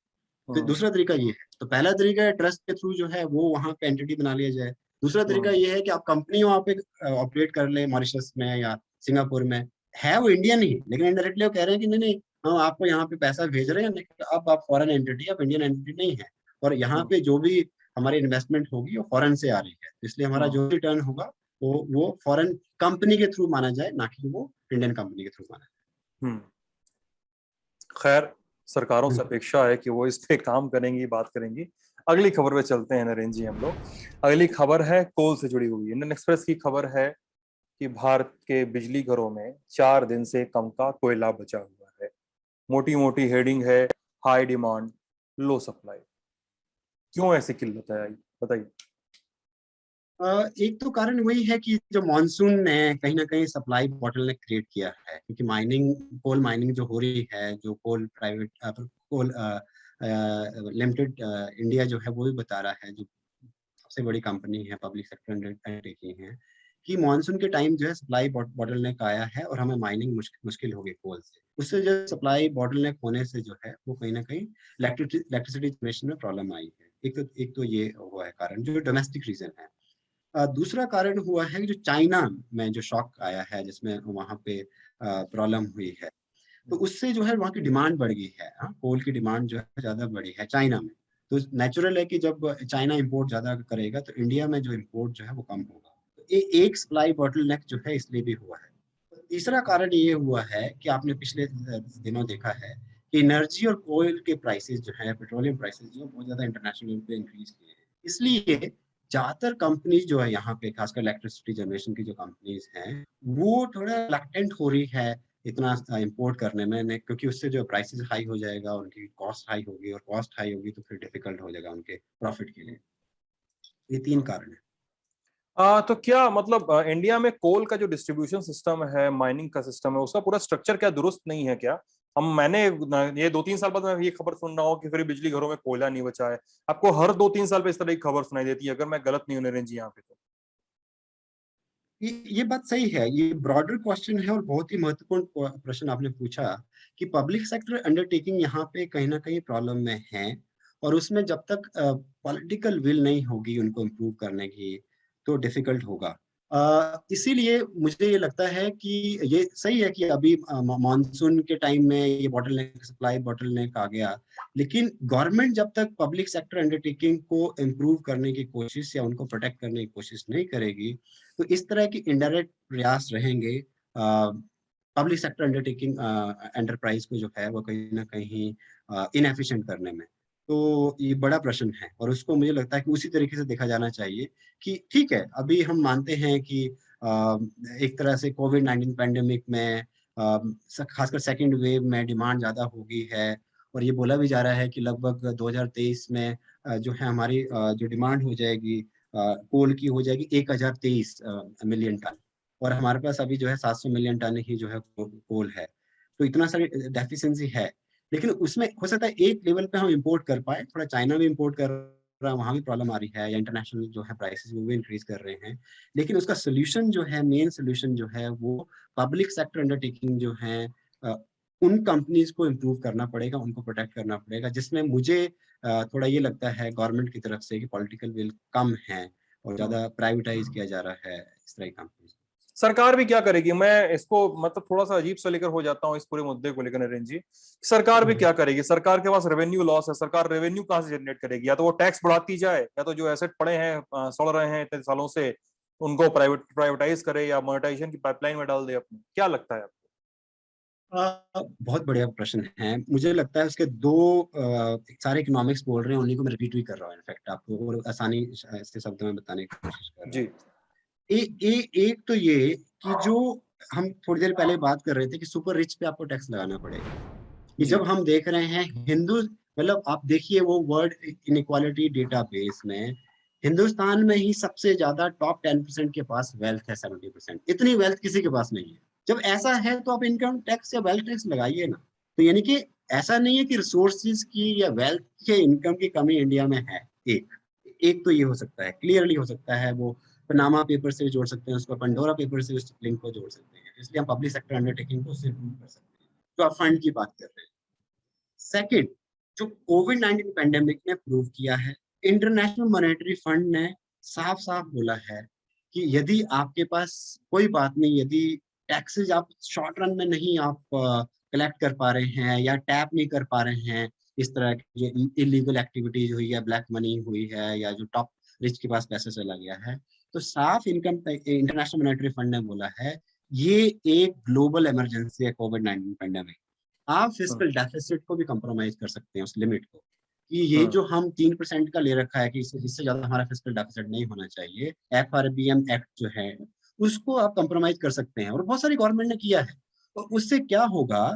तो हम्म। दूसरा तरीका ये है। तो पहला तरीका है ट्रस्ट के थ्रू जो है वो वहाँ पे एंटिटी बना लिया जाए। दूसरा तरीका हम्म। ये है कि आप कंपनी वहाँ पे ऑपरेट कर ले, मॉरिशस में या सिंगापुर में, है वो इंडियन ही, लेकिन इनडायरेक्टली वो कह रहे हैं कि नहीं नहीं, हम आपको यहाँ पे पैसा भेज रहे हैं, लेकिन अब आप फॉरेन एंटिटी, आप इंडियन एंटिटी नहीं है, और यहाँ हम्म। पे जो भी हमारी इन्वेस्टमेंट होगी वो फॉरेन से आ रही है, इसलिए हमारा हम्म। जो रिटर्न होगा वो फॉरेन कंपनी के थ्रू माना जाए, ना कि वो इंडियन कंपनी के थ्रू माना हम्म। खैर, सरकारों से जाए। अपेक्षा है कि वो इस पे काम करेंगी, बात करेंगी। अगली खबर पे चलते हैं नरेंद्र जी हम लोग। अगली खबर है कोल से जुड़ी हुई। इंडियन एक्सप्रेस की खबर है कि भारत के बिजली घरों में 4 दिन से कम का कोयला बचा हुआ है। मोटी मोटी हेडिंग है, हाई डिमांड लो सप्लाई। क्यों ऐसी किल्लत है आई, बताइए। एक तो कारण वही है कि जो मानसून ने कहीं ना कहीं सप्लाई बॉटलनेक क्रिएट किया है, क्योंकि माइनिंग, कोल माइनिंग जो हो रही है, जो कोल प्राइवेट कोल लिमिटेड इंडिया जो है वो भी बता रहा है, जो सबसे बड़ी कंपनी है, पब्लिक सेक्टर अंडरटेकिंग है, कि मानसून के टाइम जो है सप्लाई बॉटलनेक आया है और हमें माइनिंग मुश्किल होगी कोल से। उससे जो सप्लाई बॉटलनेक होने से जो है वो कहीं ना कहीं इलेक्ट्रिसिटी जनरेशन में प्रॉब्लम आई है। एक तो ये हुआ है कारण, जो डोमेस्टिक रीजन है। दूसरा कारण हुआ है कि जो चाइना में जो शॉक आया है, जिसमें वहां पे प्रॉब्लम हुई है, तो उससे जो है वहाँ की डिमांड बढ़ गई है। कोल की डिमांड जो है ज़्यादा बढ़ी है चाइना में। तो नेचुरल है कि जब चाइना इंपोर्ट ज़्यादा करेगा तो इंडिया में जो इंपोर्ट जो है वो कम होगा। तो एक सप्लाई बॉटलनेक जो है इसलिए भी हुआ है। तीसरा कारण ये हुआ है कि आपने पिछले दिनों देखा है कि एनर्जी और कोयल के प्राइसेस जो है, पेट्रोलियम प्राइसेस जो बहुत ज्यादा इंटरनेशनल लेवल पे इंक्रीज किए हैं। इसलिए ज्यादातर कंपनीज जो है यहाँ पे, खासकर इलेक्ट्रिसिटी जनरेशन की जो कंपनीज हैं, वो थोड़ा रिलक्टेंट हो रही है इतना इंपोर्ट करने में, क्योंकि उससे जो प्राइसेस हाई हो जाएगा, उनकी कॉस्ट हाई होगी, और कॉस्ट हाई होगी तो फिर डिफिकल्ट हो जाएगा उनके प्रॉफिट के लिए। ये 3 कारण है। तो क्या मतलब इंडिया में कोल का जो डिस्ट्रीब्यूशन सिस्टम है, माइनिंग का सिस्टम है, उसका पूरा स्ट्रक्चर क्या दुरुस्त नहीं है क्या? मैंने ये 2-3 साल बाद मैं ये खबर सुन रहा हूँ कि फिर बिजली घरों में कोयला नहीं बचा है। आपको हर 2-3 साल पे इस तरह की खबर सुनाई देती है, अगर मैं गलत नहीं हूं नरेंद्र जी यहाँ पे तो। ये बात सही है। ये ब्रॉडर क्वेश्चन है और बहुत ही महत्वपूर्ण प्रश्न आपने पूछा कि पब्लिक सेक्टर अंडरटेकिंग यहाँ पे कहीं ना कहीं प्रॉब्लम में है, और उसमें जब तक पॉलिटिकल विल नहीं होगी उनको इम्प्रूव करने की तो डिफिकल्ट होगा। इसीलिए मुझे ये लगता है कि ये सही है कि अभी मॉनसून के टाइम में ये बॉटलनेक, सप्लाई बॉटलनेक आ गया, लेकिन गवर्नमेंट जब तक पब्लिक सेक्टर अंडरटेकिंग को इम्प्रूव करने की कोशिश या उनको प्रोटेक्ट करने की कोशिश नहीं करेगी, तो इस तरह की इनडायरेक्ट प्रयास रहेंगे पब्लिक सेक्टर अंडरटेकिंग एंटरप्राइज को जो है वो कहीं ना कहीं इनएफिशिएंट करने में। तो ये बड़ा प्रश्न है, और उसको मुझे लगता है कि उसी तरीके से देखा जाना चाहिए कि ठीक है, अभी हम मानते हैं कि एक तरह से कोविड-19 पैंडेमिक में खासकर सेकेंड वेव में डिमांड ज़्यादा हो गई है, और ये बोला भी जा रहा है कि लगभग 2023 में जो है हमारी जो डिमांड हो जाएगी कोल की, हो जाएगी 1023 मिलियन टन, और हमारे पास अभी जो है 700 मिलियन टन ही जो है कोल है। तो इतना सारी डेफिशिएंसी है, लेकिन उसमें हो सकता है एक लेवल पे हम इंपोर्ट कर पाए, थोड़ा चाइना भी इंपोर्ट कर रहा है, वहां भी प्रॉब्लम आ रही है, या इंटरनेशनल जो है प्राइसेस वो भी इंक्रीज कर रहे हैं। लेकिन उसका सोल्यूशन जो है, मेन सोल्यूशन जो है वो पब्लिक सेक्टर अंडरटेकिंग जो है, उन कंपनीज को इम्प्रूव करना पड़ेगा, उनको प्रोटेक्ट करना पड़ेगा, जिसमें मुझे थोड़ा ये लगता है गवर्नमेंट की तरफ से कि पॉलिटिकल विल कम है और ज्यादा प्राइवेटाइज किया जा रहा है इस तरह की कंपनीज। सरकार भी क्या करेगी? मैं इसको मतलब थोड़ा सा अजीब सा लेकर हो जाता हूँ इस पूरे मुद्दे को लेकर नरेंद्र जी। सरकार भी क्या करेगी? सरकार के पास रेवेन्यू लॉस है, सरकार रेवेन्यू कहाँ से जनरेट करेगी? या तो वो टैक्स बढ़ाती जाए, या तो जो एसेट पड़े हैं सड़ रहे हैं इतने सालों से, उनको प्राइवेटाइज करे, या मोनेटाइजेशन की पाइपलाइन में डाल दे अपने। क्या लगता है आपको? बहुत बढ़िया प्रश्न है। मुझे लगता है उसके दो सारे इकोनॉमिक्स बोल रहे हैं, उन्हीं को मैं रिपीट भी कर रहा हूँ इनफैक्ट आपको, और आसानी से शब्दों में बताने की कोशिश कर रहा जी। हूँ। एक तो ये कि जो हम थोड़ी देर पहले बात कर रहे थे कि सुपर रिच पे आपको टैक्स लगाना पड़ेगा, कि जी। जब हम देख रहे हैं हिंदू, मतलब आप देखिए वो वर्ल्ड इनइक्वालिटी डेटाबेस में हिंदुस्तान में ही सबसे ज्यादा टॉप 10% के पास वेल्थ है, 70%। इतनी वेल्थ किसी के पास नहीं है। जब ऐसा है तो आप इनकम टैक्स या वेल्थ टैक्स लगाइए ना। तो यानी कि ऐसा नहीं है कि रिसोर्सेज की या वेल्थ के इनकम की कमी इंडिया में है। एक एक तो ये हो सकता है, क्लियरली हो सकता है, वो पनामा पेपर से भी जोड़ सकते हैं उसको, पंडोरा पेपर से उस लिंक को जोड़ सकते हैं, इसलिए हम पब्लिक सेक्टर अंडरटेकिंग को उससे इम्प्रूव कर सकते हैं। तो आप फंड की बात कर रहे हैं। सेकंड, जो कोविड-19 पैंडेमिक ने प्रूव किया है, इंटरनेशनल मॉनेटरी फंड ने साफ साफ बोला है कि यदि आपके पास कोई बात नहीं, यदि टैक्सेस आप शॉर्ट रन में नहीं आप कलेक्ट कर पा रहे हैं या टैप नहीं कर पा रहे हैं, इस तरह की इलीगल एक्टिविटीज हुई है, ब्लैक मनी हुई है, या जो टॉप रिच के पास पैसा चला गया है, तो साफ इनकम इंटरनेशनल मॉनेटरी फंड ने बोला है ये एक ग्लोबल इमरजेंसी है कोविड-19 पैंडेमिक। आप हम्म। फिस्कल डेफिसिट को भी कंप्रोमाइज कर सकते हैं, उस लिमिट को, कि ये हम्म। जो हम 3% का ले रखा है कि इससे ज्यादा हमारा फिस्कल डेफिसिट नहीं होना चाहिए, FRBM एक्ट जो है उसको आप कंप्रोमाइज कर सकते हैं, और बहुत सारी गवर्नमेंट ने किया है। और उससे क्या होगा,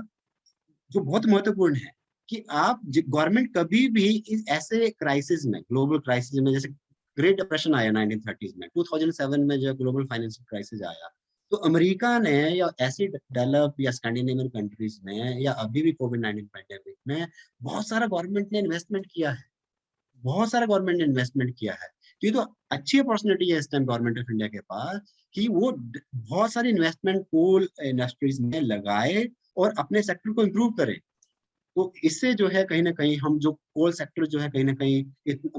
जो बहुत महत्वपूर्ण है, कि आप गवर्नमेंट कभी भी इस ऐसे क्राइसिस में, ग्लोबल क्राइसिस में, जैसे ग्रेट डिप्रेशन आया 1930s में, 2007 में जो ग्लोबल फाइनेंशियल क्राइसिस आया, तो अमेरिका ने या ऐसी डेवलप या स्कैंडिनेवियन कंट्रीज में या अभी भी कोविड-19 पैंडेमिक में बहुत सारा गवर्नमेंट ने इन्वेस्टमेंट किया है, बहुत सारा गवर्नमेंट ने इन्वेस्टमेंट किया है। तो ये तो अच्छी अपॉर्चुनिटी है इस टाइम गवर्नमेंट ऑफ इंडिया के पास कि वो बहुत सारी इन्वेस्टमेंट कोल इंडस्ट्रीज में लगाए और अपने सेक्टर को इम्प्रूव करे। तो इससे जो है कहीं ना कहीं हम जो कोल सेक्टर जो है कहीं ना कहीं,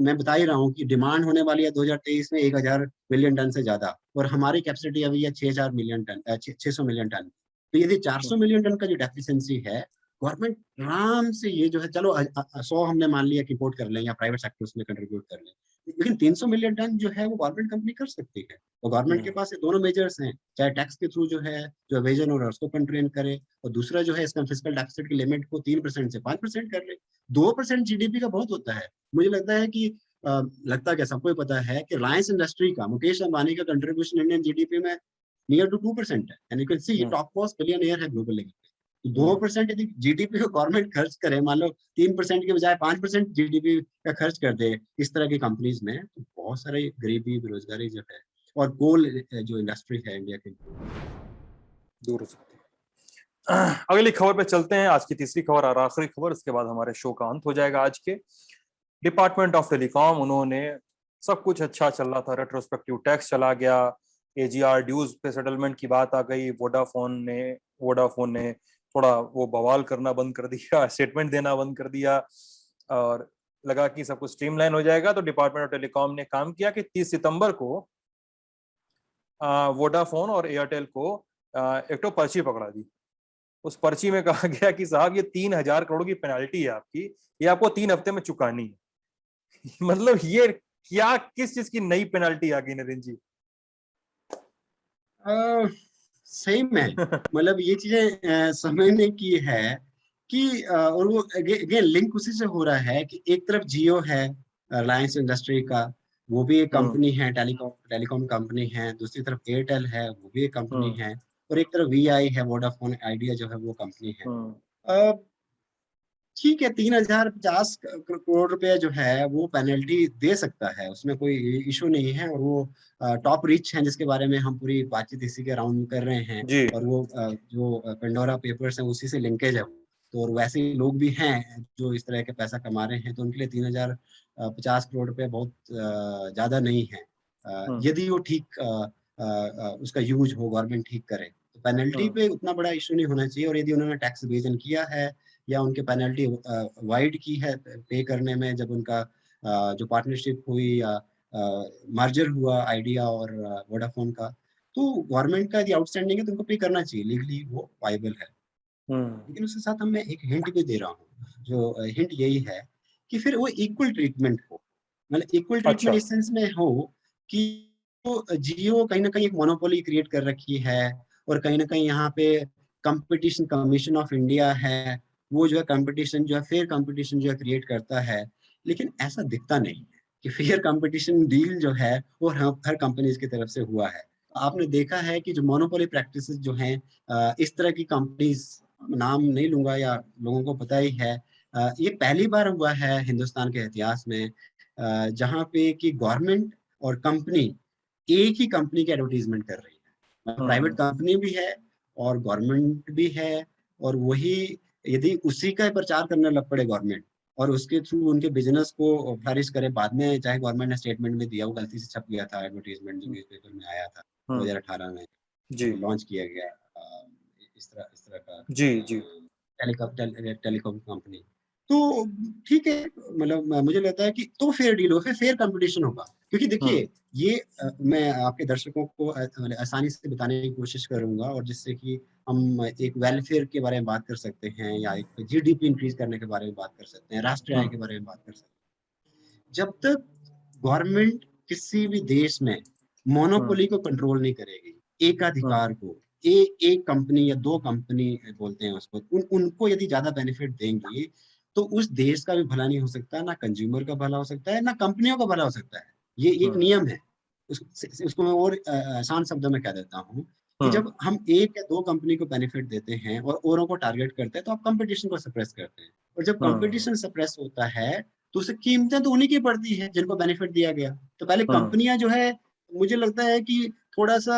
मैं बता ही रहा हूँ कि डिमांड होने वाली है 2023 में 1000 मिलियन टन से ज्यादा, और हमारी कैपेसिटी अभी है 6000 मिलियन टन, 600 मिलियन टन। तो यदि 400 मिलियन टन का जो डेफिशिएंसी है, गवर्नमेंट आराम से ये जो है, चलो 100 हमने मान लिया कि इम्पोर्ट कर लें या प्राइवेट सेक्टर उसमें कंट्रीब्यूट कर लें, लेकिन 300 मिलियन टन जो है वो गवर्नमेंट कंपनी कर सकती है। तो गवर्नमेंट के पास ये दोनों मेजर्स हैं, चाहे टैक्स के थ्रू जो है जो एवेजन हो रहा है उसको कंट्रेन करे, और दूसरा जो है इसका फिस्कल डेफिसिट की लिमिट को 3% से 5% कर ले। 2% जीडीपी का बहुत होता है। मुझे लगता है कि लगता क्या सबको ही पता है कि रिलायंस इंडस्ट्री का, मुकेश अंबानी का कंट्रीब्यूशन इंडियन जीडीपी में नियर टू 2% है, एंड यू कैन सी ये टॉप कॉस्ट बिलियनियर है ग्लोबल लेवल पे। तो 2% यदि जीडीपी को गवर्नमेंट खर्च करे, मान लो 3% के बजाय 5% जीडीपी का खर्च कर दे इस तरह की कंपनीज में, तो बहुत सारे गरीबी बेरोजगारी जो है, और कोल जो इंडस्ट्री है इंडिया की, दूर हो सकती है। अगली खबर पे चलते हैं, आज की तीसरी खबर और आखिरी खबर, उसके बाद हमारे शो का अंत हो जाएगा आज के। डिपार्टमेंट ऑफ टेलीकॉम, उन्होंने सब कुछ अच्छा चल रहा था, रेट्रोस्पेक्टिव टैक्स चला गया, एजीआर ड्यूज पे सेटलमेंट की बात आ गई, वोडाफोन ने थोड़ा वो बवाल करना बंद कर दिया, स्टेटमेंट देना बंद कर दिया, और लगा कि सब कुछ स्ट्रीमलाइन हो जाएगा। तो डिपार्टमेंट ऑफ टेलीकॉम ने काम किया कि 30 सितंबर को वोडाफोन और एयरटेल को एक तो पर्ची पकड़ा दी। उस पर्ची में कहा गया कि साहब ये 3,000 करोड़ की पेनाल्टी है आपकी, ये आपको 3 हफ्ते में चुकानी है। मतलब ये क्या, किस चीज की नई पेनाल्टी आ गई नरेंद्र जी? सही में मतलब ये चीजें समझने की है कि और वो अगेन लिंक उसी से हो रहा है कि एक तरफ जियो है, रिलायंस इंडस्ट्री का, वो भी एक कंपनी है, टेलीकॉम कंपनी है, दूसरी तरफ एयरटेल है, वो भी एक कंपनी है, और एक तरफ वीआई है, वोडाफोन आइडिया जो है वो कंपनी है। ठीक है, 3,050 करोड़ रुपए जो है वो पेनल्टी दे सकता है, उसमें कोई इशू नहीं है, और वो टॉप रिच हैं जिसके बारे में हम पूरी बातचीत इसी के राउंड में कर रहे हैं, जी। और वो जो पेंडोरा पेपर्स हैं उसी से लिंकेज है। तो और वैसे ही लोग भी हैं जो इस तरह के पैसा कमा रहे हैं, तो उनके लिए 3,050 करोड़ रुपए बहुत ज्यादा नहीं है। यदि वो ठीक उसका यूज हो, गवर्नमेंट ठीक करे, तो पेनल्टी पे उतना बड़ा इशू नहीं होना चाहिए। और यदि उन्होंने टैक्स इवेजन किया है या उनके पेनल्टी वाइड की है पे करने में, जब उनका जो पार्टनरशिप हुई या मर्जर हुआ आइडिया और वोडाफोन का, तो गवर्नमेंट का यदि आउटस्टैंडिंग है तो उनको पे करना चाहिए, लीगली वो वाइबल है। लेकिन उसके साथ मैं एक हिंट भी दे रहा हूँ, जो हिंट यही है कि फिर वो इक्वल ट्रीटमेंट हो, मतलब इक्वल अच्छा। ट्रीटमेंट इस सेंस में हो कि तो जियो कहीं ना कहीं एक मोनोपोली क्रिएट कर रखी है, और कहीं ना कहीं यहाँ पे कंपटीशन कमीशन ऑफ इंडिया है, वो जो है कंपटीशन जो है फेयर कंपटीशन जो है क्रिएट करता है। लेकिन ऐसा दिखता नहीं है कि फेयर कंपटीशन डील जो है वो हर कंपनीज की तरफ से हुआ है। आपने देखा है कि जो मोनोपोली प्रैक्टिसेस जो हैं, इस तरह की कंपनीज, नाम नहीं लूंगा या लोगों को पता ही है, ये पहली बार हुआ है हिंदुस्तान के इतिहास में जहाँ पे कि गवर्नमेंट और कंपनी एक ही कंपनी की एडवर्टीजमेंट कर रही है, प्राइवेट कंपनी भी है और गवर्नमेंट भी है, और वही यदि उसी का प्रचार करने लग पड़े गवर्नमेंट, और उसके थ्रू उनके बिजनेस को फ्लरिश करे, बाद में चाहे गवर्नमेंट ने स्टेटमेंट में दिया, वो गलती से छप गया था एडवर्टीजमेंट जो न्यूज़पेपर में आया था 2018 में, जी लॉन्च किया गया इस तरह का जी जी। Telecom company. तो ठीक है, मतलब मुझे लगता है कि तो फेयर डील हो, फिर फेयर कंपटीशन होगा, क्योंकि देखिए ये मैं आपके दर्शकों को आसानी से बताने की कोशिश करूंगा, और जिससे कि हम एक वेलफेयर के बारे में बात कर सकते हैं, या एक जीडीपी इंक्रीज करने के बारे में बात कर सकते हैं, राष्ट्रीय आय के बारे में बात कर सकते हैं। जब तक गवर्नमेंट किसी भी देश में मोनोपोली को कंट्रोल नहीं करेगी, एकाधिकार को, एक कंपनी या दो कंपनी बोलते हैं उसको, उनको यदि ज्यादा बेनिफिट देंगी, तो उस देश का भी भला नहीं हो सकता, ना कंज्यूमर का भला हो सकता है, ना कंपनियों का भला हो सकता है। ये एक नियम है। उसको मैं और आसान शब्दों में कह देता हूँ कि जब हम एक या दो कंपनी को बेनिफिट देते हैं और औरों को टारगेट करते हैं, तो आप कंपटीशन को सप्रेस करते हैं, और जब कंपटीशन सप्रेस होता है तो उससे कीमतें तो उन्हीं की पड़ती है जिनको बेनिफिट दिया गया। तो पहले कंपनियां जो है, मुझे लगता है कि थोड़ा सा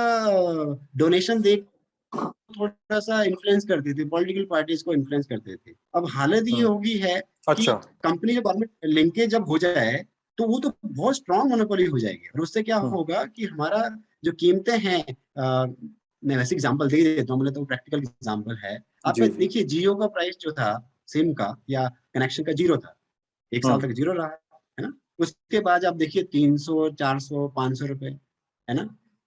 डोनेशन दे, थोड़ा सा इन्फ्लुएंस करती थी, पॉलिटिकल पार्टीज को इन्फ्लुएंस करते थे। अब हालत ये होगी है कि अच्छा। कंपनी जब गवर्नमेंट लिंकेज जब हो जाए, तो वो तो बहुत स्ट्रांग मोनोपोली हो जाएगी, और उससे क्या होगा कि हमारा जो कीमतें हैं, मैं वैसे एग्जांपल दे ही देता हूँ, तो प्रैक्टिकल एग्जांपल है। आप जी जी। देखिए जियो का प्राइस जो था सिम का या कनेक्शन का, जीरो था, एक साल तक जीरो रहा, है ना। उसके बाद आप देखिए 300, 400, 500 रुपए, है ना।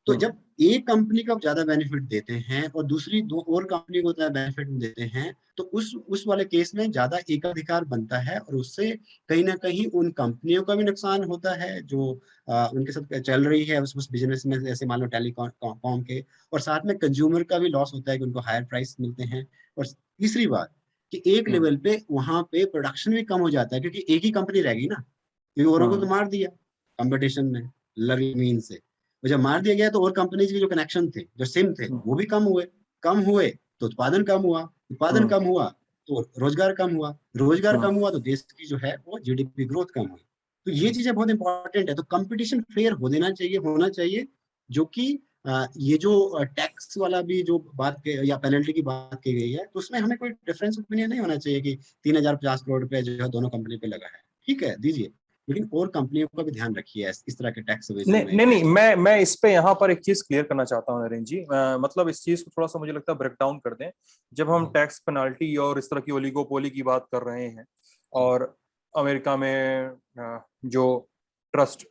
तो जब एक कंपनी को आप ज्यादा बेनिफिट देते हैं और दूसरी दो और कंपनी को ज्यादा बेनिफिट देते हैं, तो उस वाले केस में ज्यादा एकाधिकार बनता है, और उससे कहीं ना कहीं उन कंपनियों का भी नुकसान होता है जो उनके साथ चल रही है उस बिजनेस में, जैसे मान लो टेलीकॉम के, और साथ में कंज्यूमर का भी लॉस होता है कि उनको हायर प्राइस मिलते हैं। और तीसरी बात कि एक लेवल पे वहां पे प्रोडक्शन भी कम हो जाता है, क्योंकि एक ही कंपनी रहेगी ना, क्योंकि औरों को तो मार दिया कंपटीशन में, मीन से। और जब मार दिया गया तो और कंपनीज के जो कनेक्शन थे, जो सिम थे, वो भी कम हुए तो उत्पादन कम हुआ, उत्पादन कम हुआ तो रोजगार कम हुआ, रोजगार कम हुआ तो देश की जो है वो जीडीपी ग्रोथ कम हुई। तो ये चीजें बहुत इंपॉर्टेंट है। तो कंपटीशन फेयर हो देना चाहिए, होना चाहिए, जो कि ये जो टैक्स वाला भी जो या पेनल्टी की बात की गई है, तो उसमें हमें कोई डिफरेंस ओपिनियन नहीं होना चाहिए कि 3050 करोड़ रुपए जो है दोनों कंपनी पे लगा है, ठीक है दीजिए, लेकिन और कंपनियों का भी ध्यान रखिए इस तरह के टैक्स एवेजन नहीं में नहीं नहीं, इन्वेस्ट होने। मैं इस पे यहाँ पर एक चीज क्लियर करना चाहता हूँ नरेंद्र जी। मतलब इस चीज को थोड़ा सा मुझे लगता है ब्रेक डाउन कर दें। जब हम जी टैक्स पेनाल्टी और इस तरह की ओलिगोपोली की बात कर रहे हैं, जी और अमेरिका में जो ट्रस्ट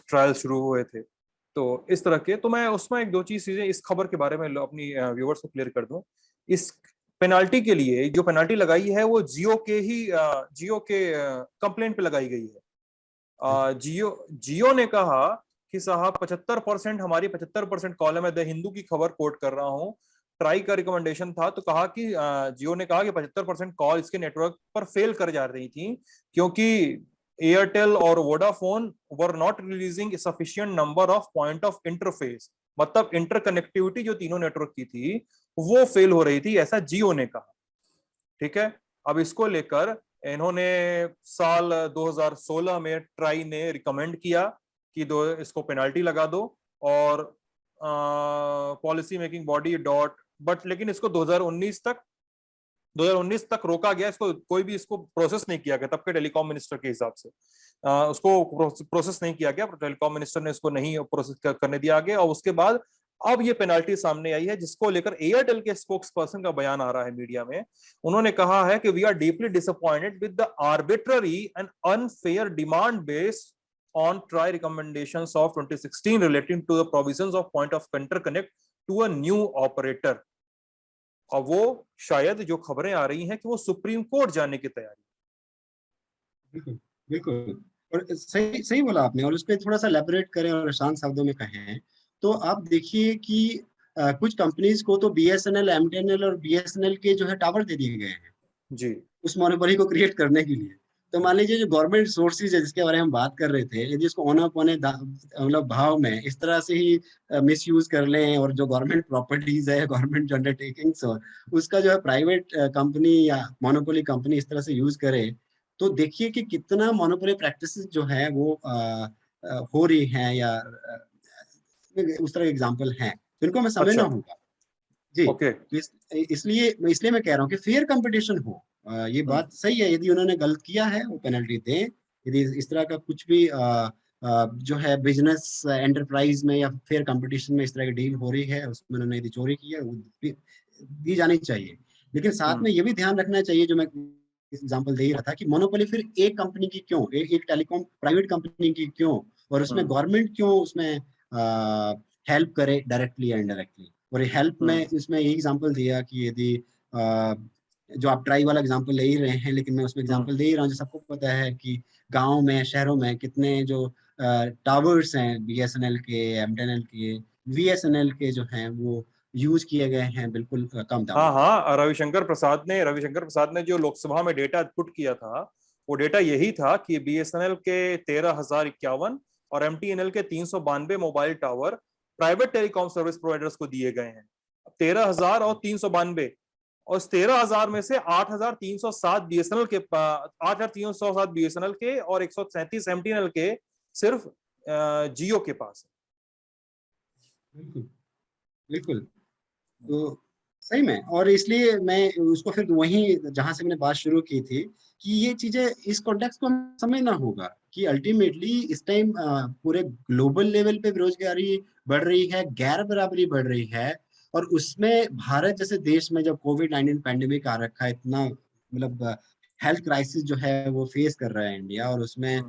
ट्रायल शुरू हुए थे, तो इस तरह के, तो मैं उसमें एक दो चीजें इस खबर के बारे में अपनी व्यूअर्स को क्लियर कर दूं। इस पेनाल्टी के लिए जो पेनाल्टी लगाई है वो जियो के कंप्लेंट पे लगाई गई है। जियो जियो ने कहा कि साहब 75%, हमारी 75% कॉलम है, द हिंदू की खबर कोट कर रहा हूं, ट्राई का रिकमेंडेशन था, तो कहा कि जियो ने कहा कि 75% कॉल इसके नेटवर्क पर फेल कर जा रही थी, क्योंकि एयरटेल और Vodafone were not releasing sufficient number of point of interface, मतलब इंटरकनेक्टिविटी जो तीनों नेटवर्क की थी वो फेल हो रही थी, ऐसा जियो ने कहा। ठीक है। अब इसको लेकर इन्होंने साल 2016 में ट्राई ने रिकमेंड किया कि इसको पेनाल्टी लगा दो, और policy making body dot, but लेकिन इसको 2019 तक रोका गया, इसको कोई भी इसको प्रोसेस नहीं किया गया तब के टेलीकॉम मिनिस्टर के हिसाब से। उसको प्रोसेस नहीं किया गया, टेलीकॉम मिनिस्टर ने इसको नहीं प्रोसेस करने दिया आगे, और उसके बाद अब ये पेनाल्टी सामने आई है, जिसको लेकर एयरटेल के स्पोक्स पर्सन का बयान आ रहा है मीडिया में। उन्होंने कहा है कि we are deeply disappointed with the arbitrary and unfair demand based on try recommendations of 2016 relating to the provisions of point of interconnect to a new operator। और वो शायद जो खबरें आ रही हैं कि वो सुप्रीम कोर्ट जाने की तैयारी। बिल्कुल बिल्कुल। और सही सही बोला आपने, और उस पर थोड़ा सा एलैबोरेट करें और आसान शब्दों में कहें, तो आप देखिए कि कुछ कंपनीज को तो बीएसएनएल, एमटीएनएल और बीएसएनएल के जो है टावर दे दिए गए हैं जी उस मोनोपोली को क्रिएट करने के लिए। तो मान लीजिए जो गवर्नमेंट सोर्सेज है जिसके बारे में हम बात कर रहे थे, यदि इसको औने पौने मतलब भाव में इस तरह से ही मिस यूज कर लें, और जो गवर्नमेंट प्रॉपर्टीज है, गवर्नमेंट जो अंडरटेकिंग्स, और उसका जो है प्राइवेट कंपनी या मोनोपोली कंपनी इस तरह से यूज करे, तो देखिए कि कितना मोनोपोली प्रैक्टिसेस जो है वो हो रही हैं, या उस तरह के एग्जाम्पल हैं, तो इनको हमें समझना अच्छा होगा। जी, ओके। तो इसलिए इसलिए मैं कह रहा हूँ कि फेयर कंपटीशन हो। ये बात सही है, यदि उन्होंने गलत किया है वो पेनल्टी दें। यदि इस तरह का कुछ भी जो है बिजनेस एंटरप्राइज में या फेयर कंपटीशन में इस तरह की डील हो रही है, उसमें उन्होंने यदि चोरी की है, वो दी जानी चाहिए। लेकिन साथ में ये भी ध्यान रखना चाहिए, जो मैं एग्जांपल दे ही रहा था, कि मोनोपोली फिर एक कंपनी की क्यों, एक टेलीकॉम प्राइवेट कंपनी की क्यों, और उसमें गवर्नमेंट क्यों उसमें हेल्प करे डायरेक्टली या इनडायरेक्टली। और हेल्प में इसमें यही एग्जांपल दिया कि यदि जो आप ट्राई वाला एग्जांपल ले ही रहे हैं, लेकिन मैं उसमें एग्जांपल दे ही रहा हूँ, जो सबको पता है कि गांव में, शहरों में कितने जो टावर्स हैं बीएसएनएल के, एमटीएनएल के, वीएसएनएल के जो हैं वो यूज किए गए हैं बिल्कुल कम दामों हाँ में। हाँ, रविशंकर प्रसाद ने जो लोकसभा में डेटा पुट किया था, वो डेटा यही था कि बीएसएनएल के 13,051 और एमटीएनएल के 392 mobile tower private telecom service providers को दिए गए हैं। 13,000 और 392, और इस 13,000 में से 8,307 बीएसएनएल के, 8,307 बीएसएनएल के और 137 एमटीएनएल के सिर्फ जियो के पास बिल्कुल बिल्कुल। तो सही में, और इसलिए मैं उसको फिर वहीं जहां से मैंने बात शुरू की थी, कि ये चीजें इस कॉन्टेक्स्ट को हमें समझना होगा कि अल्टीमेटली इस टाइम पूरे ग्लोबल लेवल पे बेरोजगारी बढ़ रही है, गैर बराबरी बढ़ रही है, और उसमें भारत जैसे देश में जब कोविड-19 पैंडेमिक आ रखा है, इतना मतलब हेल्थ क्राइसिस जो है वो फेस कर रहा है इंडिया, और उसमें है।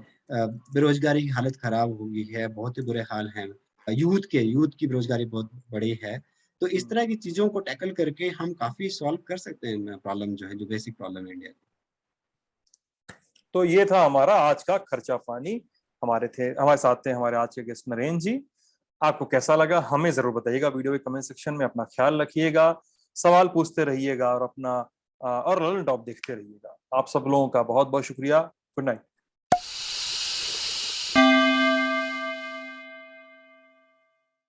बेरोजगारी की हालत खराब हो गई है, बहुत ही बुरे हाल हैं। यूथ की बेरोजगारी बहुत बड़ी है। तो इस तरह की चीज़ों को टैकल करके हम काफ़ी सॉल्व कर सकते हैं प्रॉब्लम जो है, जो बेसिक प्रॉब्लम है इंडिया की। तो ये था हमारा आज का खर्चा पानी। हमारे साथ थे हमारे आज के गेस्ट नरेंद्र जी। आपको कैसा लगा हमें जरूर बताइएगा वीडियो के कमेंट सेक्शन में। अपना ख्याल रखिएगा, सवाल पूछते रहिएगा और अपना और लर्न टॉप देखते रहिएगा। आप सब लोगों का बहुत बहुत शुक्रिया। Good night.